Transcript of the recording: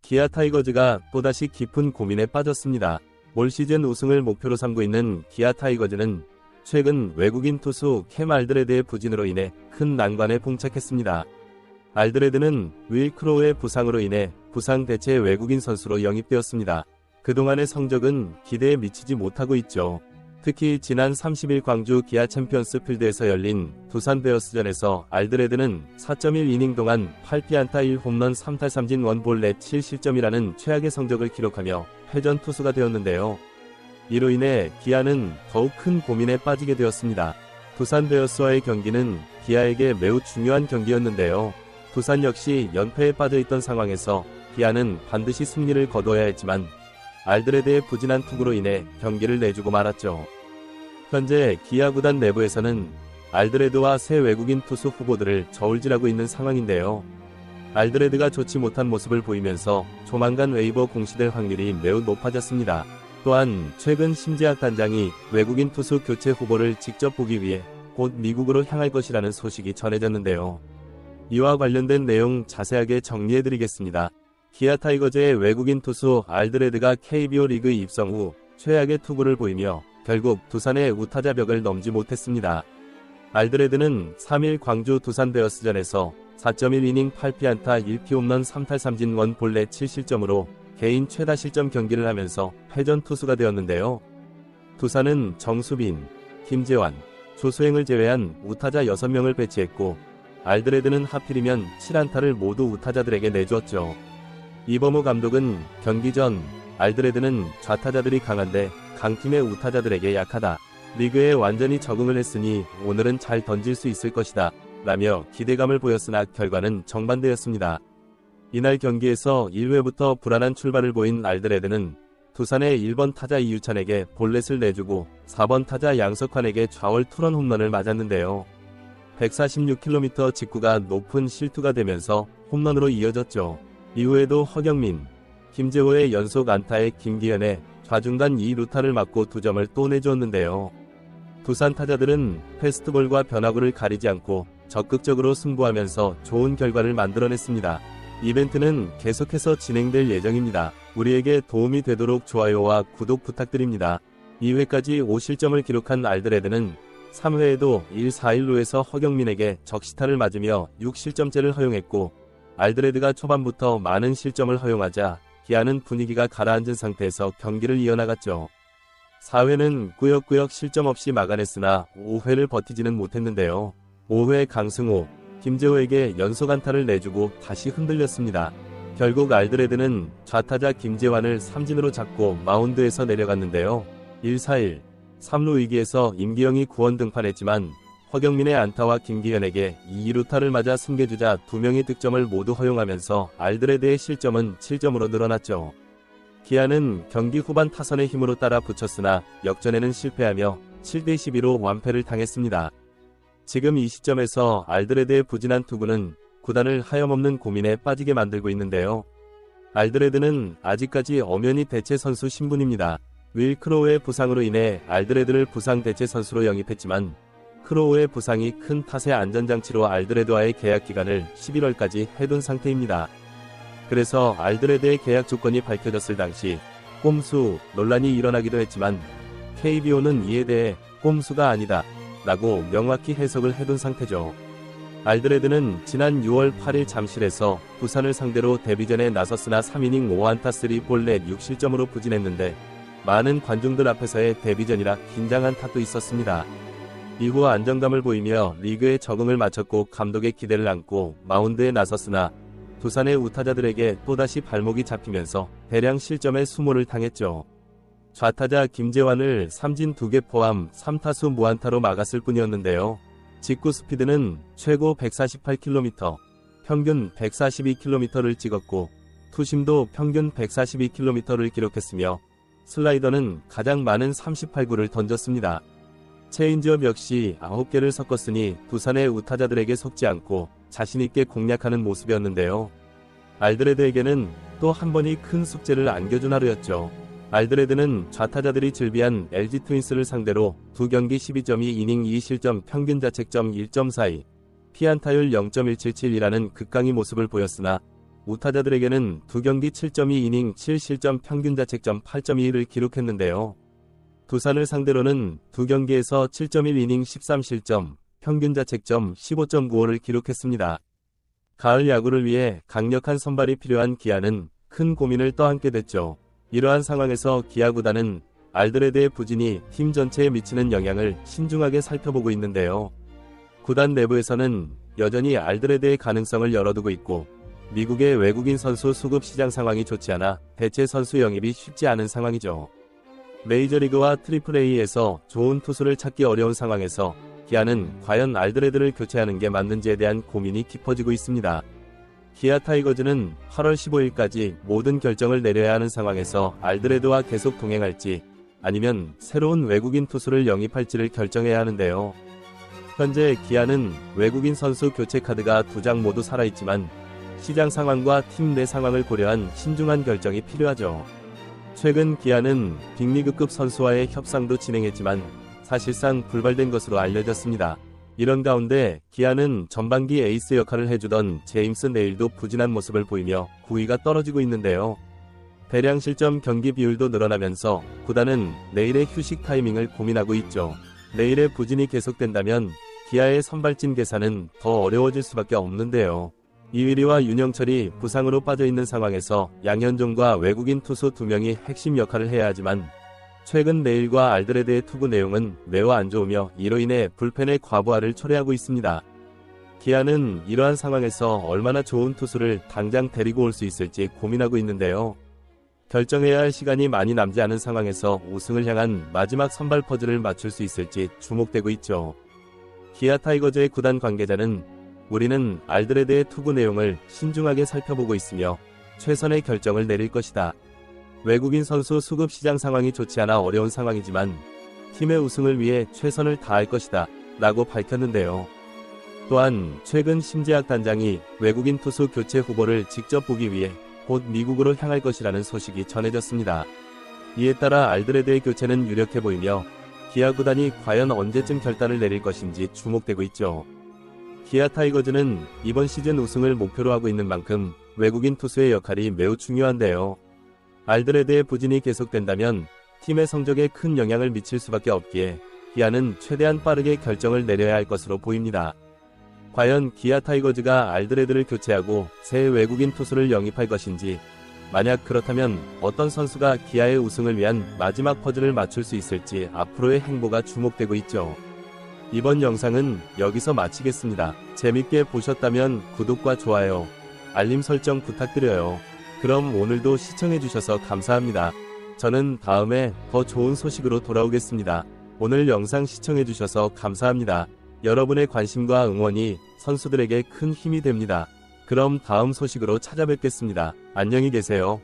기아 타이거즈가 또다시 깊은 고민에 빠졌습니다. 올 시즌 우승을 목표로 삼고 있는 기아 타이거즈는 최근 외국인 투수 캠 알드레드의 부진으로 인해 큰 난관에 봉착했습니다. 알드레드는 윌 크로우의 부상으로 인해 부상 대체 외국인 선수로 영입되었습니다. 그동안의 성적은 기대에 미치지 못하고 있죠. 특히 지난 30일 광주 기아 챔피언스 필드에서 열린 두산 베어스전에서 알드레드는 4.1이닝 동안 8피안타 1홈런 3탈 3진 1볼넷 7실점이라는 최악의 성적을 기록하며 패전 투수가 되었는데요. 이로 인해 기아는 더욱 큰 고민에 빠지게 되었습니다. 두산 베어스와의 경기는 기아에게 매우 중요한 경기였는데요. 두산 역시 연패에 빠져있던 상황에서 기아는 반드시 승리를 거둬야 했지만 알드레드의 부진한 투구로 인해 경기를 내주고 말았죠. 현재 기아 구단 내부에서는 알드레드와 새 외국인 투수 후보들을 저울질하고 있는 상황인데요. 알드레드가 좋지 못한 모습을 보이면서 조만간 웨이버 공시될 확률이 매우 높아졌습니다. 또한 최근 심재학 단장이 외국인 투수 교체 후보를 직접 보기 위해 곧 미국으로 향할 것이라는 소식이 전해졌는데요. 이와 관련된 내용 자세하게 정리해드리겠습니다. 기아 타이거즈의 외국인 투수 알드레드가 KBO 리그 입성 후 최악의 투구를 보이며 결국 두산의 우타자 벽을 넘지 못했습니다. 알드레드는 3일 광주 두산 베어스전에서 4.1이닝 8피안타 1피홈런 3탈 3진 1볼넷 7실점으로 개인 최다 실점 경기를 하면서 패전 투수가 되었는데요. 두산은 정수빈, 김재환, 조수행을 제외한 우타자 6명을 배치했고 알드레드는 하필이면 7안타를 모두 우타자들에게 내주었죠. 이범호 감독은 경기 전 알드레드는 좌타자들이 강한데 강팀의 우타자들에게 약하다. 리그에 완전히 적응을 했으니 오늘은 잘 던질 수 있을 것이다. 라며 기대감을 보였으나 결과는 정반대였습니다. 이날 경기에서 1회부터 불안한 출발을 보인 알드레드는 두산의 1번 타자 이유찬에게 볼넷을 내주고 4번 타자 양석환에게 좌월 투런 홈런을 맞았는데요. 146km 직구가 높은 실투가 되면서 홈런으로 이어졌죠. 이후에도 허경민, 김재호의 연속 안타에 김기현의 좌중간 2루타를 맞고 2점을 또 내주었는데요. 두산 타자들은 패스트볼과 변화구를 가리지 않고 적극적으로 승부하면서 좋은 결과를 만들어냈습니다. 이벤트는 계속해서 진행될 예정입니다. 우리에게 도움이 되도록 좋아요와 구독 부탁드립니다. 2회까지 5실점을 기록한 알드레드는 3회에도 1-4-1루에서 허경민에게 적시타를 맞으며 6실점째를 허용했고 알드레드가 초반부터 많은 실점을 허용하자 기아는 분위기가 가라앉은 상태에서 경기를 이어나갔죠. 4회는 꾸역꾸역 실점 없이 막아냈으나 5회를 버티지는 못했는데요. 5회 강승호, 김재호에게 연속 안타를 내주고 다시 흔들렸습니다. 결국 알드레드는 좌타자 김재환을 삼진으로 잡고 마운드에서 내려갔는데요. 1-4-1, 3루 위기에서 임기영이 구원 등판했지만 허경민의 안타와 김기현에게 2루타를 맞아 승계주자 2명의 득점을 모두 허용하면서 알드레드의 실점은 7점으로 늘어났죠. 기아는 경기 후반 타선의 힘으로 따라 붙였으나 역전에는 실패하며 7대12로 완패를 당했습니다. 지금 이 시점에서 알드레드의 부진한 투구는 구단을 하염없는 고민에 빠지게 만들고 있는데요. 알드레드는 아직까지 엄연히 대체 선수 신분입니다. 윌 크로우의 부상으로 인해 알드레드를 부상 대체 선수로 영입했지만 크로우의 부상이 큰 탓의 안전장치로 알드레드와의 계약 기간을 11월까지 해둔 상태입니다. 그래서 알드레드의 계약 조건이 밝혀졌을 당시 꼼수 논란이 일어나기도 했지만 KBO는 이에 대해 꼼수가 아니다 라고 명확히 해석을 해둔 상태죠. 알드레드는 지난 6월 8일 잠실에서 부산을 상대로 데뷔전에 나섰으나 3이닝 5안타 3볼넷 6실점으로 부진했는데 많은 관중들 앞에서의 데뷔전이라 긴장한 탓도 있었습니다. 이후 안정감을 보이며 리그에 적응을 마쳤고 감독의 기대를 안고 마운드에 나섰으나 두산의 우타자들에게 또다시 발목이 잡히면서 대량 실점에 수모를 당했죠. 좌타자 김재환을 삼진 2개 포함 3타수 무안타로 막았을 뿐이었는데요. 직구 스피드는 최고 148km, 평균 142km를 찍었고 투심도 평균 142km를 기록했으며 슬라이더는 가장 많은 38구를 던졌습니다. 체인지업 역시 9개를 섞었으니 두산의 우타자들에게 속지 않고 자신있게 공략하는 모습이었는데요. 알드레드에게는 또 한 번이 큰 숙제를 안겨준 하루였죠. 알드레드는 좌타자들이 즐비한 LG 트윈스를 상대로 2경기 12.2이닝 2실점 평균 자책점 1.42, 피안타율 0.177이라는 극강의 모습을 보였으나 우타자들에게는 2경기 7.2이닝 7실점 평균 자책점 8.21을 기록했는데요. 두산을 상대로는 2경기에서 7.1이닝 13실점, 평균 자책점 15.95를 기록했습니다. 가을 야구를 위해 강력한 선발이 필요한 기아는 큰 고민을 떠안게 됐죠. 이러한 상황에서 기아 구단은 알드레드의 부진이 팀 전체에 미치는 영향을 신중하게 살펴보고 있는데요. 구단 내부에서는 여전히 알드레드의 가능성을 열어두고 있고 미국의 외국인 선수 수급 시장 상황이 좋지 않아 대체 선수 영입이 쉽지 않은 상황이죠. 메이저리그와 트리플A에서 좋은 투수를 찾기 어려운 상황에서 기아는 과연 알드레드를 교체하는 게 맞는지에 대한 고민이 깊어지고 있습니다. 기아 타이거즈는 8월 15일까지 모든 결정을 내려야 하는 상황에서 알드레드와 계속 동행할지 아니면 새로운 외국인 투수를 영입할지를 결정해야 하는데요. 현재 기아는 외국인 선수 교체 카드가 2장 모두 살아있지만 시장 상황과 팀 내 상황을 고려한 신중한 결정이 필요하죠. 최근 기아는 빅리그급 선수와의 협상도 진행했지만 사실상 불발된 것으로 알려졌습니다. 이런 가운데 기아는 전반기 에이스 역할을 해주던 제임스 네일도 부진한 모습을 보이며 9위가 떨어지고 있는데요. 대량 실점 경기 비율도 늘어나면서 구단은 내일의 휴식 타이밍을 고민하고 있죠. 내일의 부진이 계속된다면 기아의 선발진 계산은 더 어려워질 수밖에 없는데요. 이휘리와 윤영철이 부상으로 빠져있는 상황에서 양현종과 외국인 투수 2명이 핵심 역할을 해야 하지만 최근 네일과 알드레드의 투구 내용은 매우 안 좋으며 이로 인해 불펜의 과부하를 초래하고 있습니다. 기아는 이러한 상황에서 얼마나 좋은 투수를 당장 데리고 올 수 있을지 고민하고 있는데요. 결정해야 할 시간이 많이 남지 않은 상황에서 우승을 향한 마지막 선발 퍼즐을 맞출 수 있을지 주목되고 있죠. 기아 타이거즈의 구단 관계자는 우리는 알드레드의 투구 내용을 신중하게 살펴보고 있으며 최선의 결정을 내릴 것이다. 외국인 선수 수급 시장 상황이 좋지 않아 어려운 상황이지만 팀의 우승을 위해 최선을 다할 것이다 라고 밝혔는데요. 또한 최근 심재학 단장이 외국인 투수 교체 후보를 직접 보기 위해 곧 미국으로 향할 것이라는 소식이 전해졌습니다. 이에 따라 알드레드의 교체는 유력해 보이며 기아 구단이 과연 언제쯤 결단을 내릴 것인지 주목되고 있죠. 기아 타이거즈는 이번 시즌 우승을 목표로 하고 있는 만큼 외국인 투수의 역할이 매우 중요한데요. 알드레드의 부진이 계속된다면 팀의 성적에 큰 영향을 미칠 수밖에 없기에 기아는 최대한 빠르게 결정을 내려야 할 것으로 보입니다. 과연 기아 타이거즈가 알드레드를 교체하고 새 외국인 투수를 영입할 것인지, 만약 그렇다면 어떤 선수가 기아의 우승을 위한 마지막 퍼즐을 맞출 수 있을지 앞으로의 행보가 주목되고 있죠. 이번 영상은 여기서 마치겠습니다. 재밌게 보셨다면 구독과 좋아요, 알림 설정 부탁드려요. 그럼 오늘도 시청해주셔서 감사합니다. 저는 다음에 더 좋은 소식으로 돌아오겠습니다. 오늘 영상 시청해주셔서 감사합니다. 여러분의 관심과 응원이 선수들에게 큰 힘이 됩니다. 그럼 다음 소식으로 찾아뵙겠습니다. 안녕히 계세요.